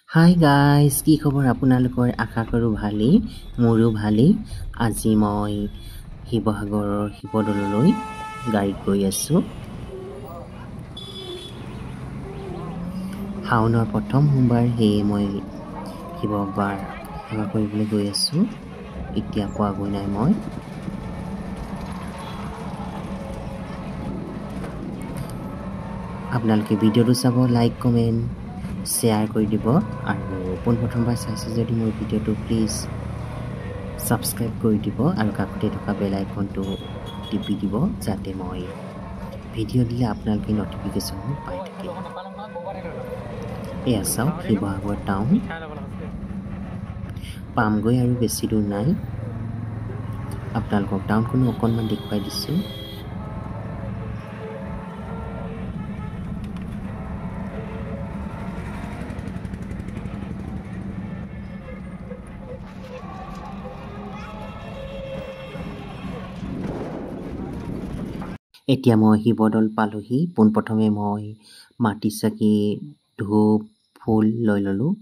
Hi guys, কি খবৰ আপোনালোকৰ? আশা কৰোঁ ভালেই, মোৰো ভালেই। আজি মই শিৱসাগৰৰ শিৱদৌললৈ গাড়ীত গৈ আছোঁ। শাওনৰ প্ৰথম সোমবাৰ, সেয়ে মই শিৱবাৰ সেৱা কৰিবলৈ গৈ আছোঁ। এতিয়া পোৱাগৈ নাই মই। আপোনালোকে ভিডিঅ'টো চাব, লাইক কমেণ্ট শ্বেয়াৰ কৰি দিব, আৰু পোনপ্ৰথমবাৰ চাইছে যদি মোৰ ভিডিঅ'টো প্লিজ ছাবস্ক্ৰাইব কৰি দিব আৰু কাষতে থকা বেল আইকনটো টিপি দিব, যাতে মই ভিডিঅ' দিলে আপোনালোকে নটিফিকেশ্যনবোৰ পাই থাকে। এয়া চাওক শিৱসাগৰ টাউন পামগৈ আৰু বেছি দূৰ নাই। আপোনালোকক টাউনখনো অকণমান দেখুৱাই দিছোঁ। এতিয়া মই শিৱদৌল পালোহি। পোনপ্ৰথমে মই মাটি চাকি ধূপ ফুল লৈ ল'লোঁ।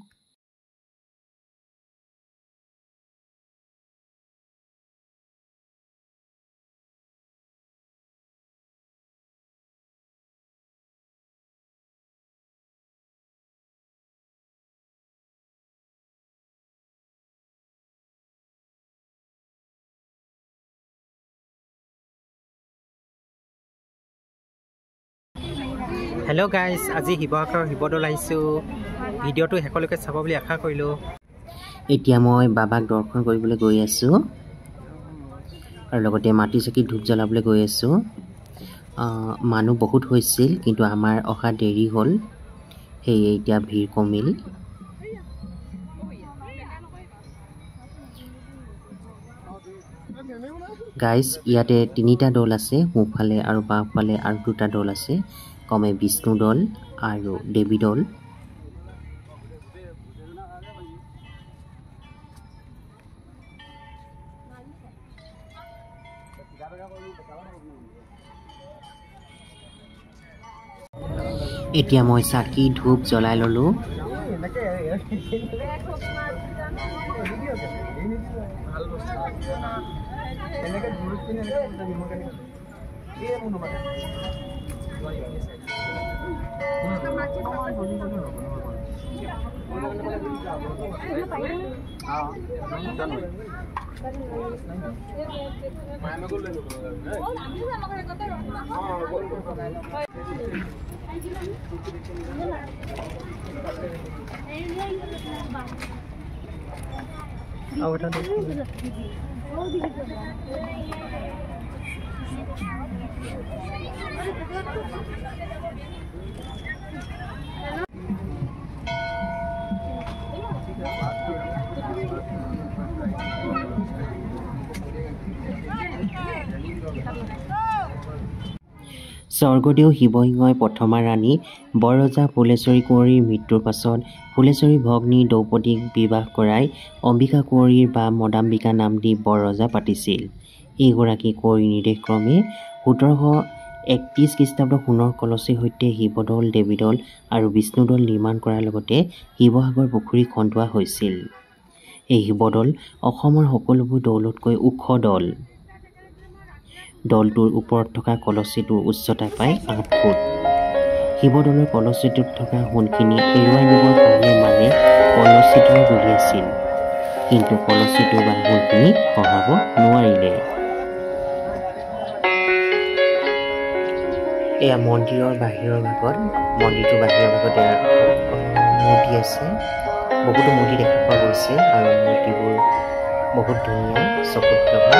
হেল্ল' গাইজ, আজি শিৱসাগৰৰ শিৱদৌল আহিছোঁ। ভিডিঅ'টো শেষলৈকে চাব বুলি আশা কৰিলোঁ। এতিয়া মই বাবাক দৰ্শন কৰিবলৈ গৈ আছোঁ আৰু লগতে মাটি চাকি ধূপ জ্বলাবলৈ গৈ আছোঁ। মানুহ বহুত হৈছিল, কিন্তু আমাৰ অহা দেৰি হ'ল, সেয়ে এতিয়া ভিৰ কমিল। গাইজ, ইয়াতে 3টা দল আছে, সোঁফালে আৰু বাওঁফালে আৰু 2টা দল আছে, ক্ৰমে বিষ্ণু দল আৰু দেৱী দল। এতিয়া মই চাকি ধূপ জ্বলাই ল'লোঁ। স্বৰ্গদেউ শিৱসিংহই প্ৰথমা ৰাণী বৰৰজা ফুলেশ্বৰী কুঁৱৰীৰ মৃত্যুৰ পাছত ফুলেশ্বৰী ভগ্নী দ্ৰৌপদীক বিবাহ কৰাই অম্বিকা কুঁৱৰীৰ বা মদাম্বিকা নাম দি বৰৰজা পাতিছিল। এইগৰাকী কুঁৱৰীৰ নিৰ্দেশক্ৰমে 1731 খ্ৰীষ্টাব্দ সোণৰ কলচীৰ সৈতে শিৱদৌল, দেৱীদৌল আৰু বিষ্ণুদৌল নিৰ্মাণ কৰাৰ লগতে শিৱসাগৰ পুখুৰী খন্দোৱা হৈছিল। এই শিৱদৌল অসমৰ সকলোবোৰ দৌলতকৈ ওখ দৌল। দৌলটোৰ ওপৰত থকা কলচীটোৰ উচ্চতা প্ৰায় 8 ফুট। শিৱদৌলৰ কলচীটোত থকা সোণখিনি এৰুৱাই নিবৰ কাৰণে মানে কলচীধৰ বুলি আছিল, কিন্তু কলচীটো বা সোণখিনি খহাব নোৱাৰিলে। এয়া মন্দিৰৰ বাহিৰৰ ভাগত, মন্দিৰটোৰ বাহিৰৰ ভাগত এয়া মূৰ্তি আছে। বহুতো মূৰ্তি দেখা পোৱা গৈছে আৰু মূৰ্তিবোৰ বহুত ধুনীয়া, চকুত লগা।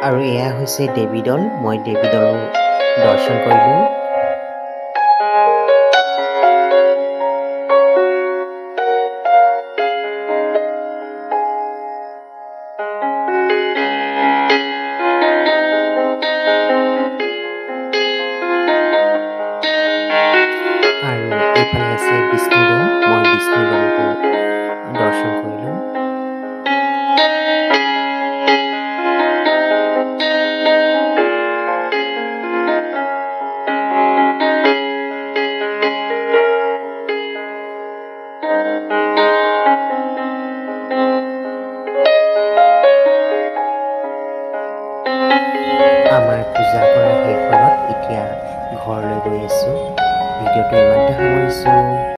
আৰু এয়া হৈছে দেৱী দল মই দেৱী দল দৰ্শন কৰিলোঁ আৰু এইফালে আছে বিষ্ণু দল মই বিষ্ণু দলটো দৰ্শন কৰিলোঁ আমাৰ পূজা কৰা শেষ হ'লত এতিয়া ঘৰলৈ গৈ আছোঁ ভিডিঅ'টো ইমানতে সামৰিছোঁ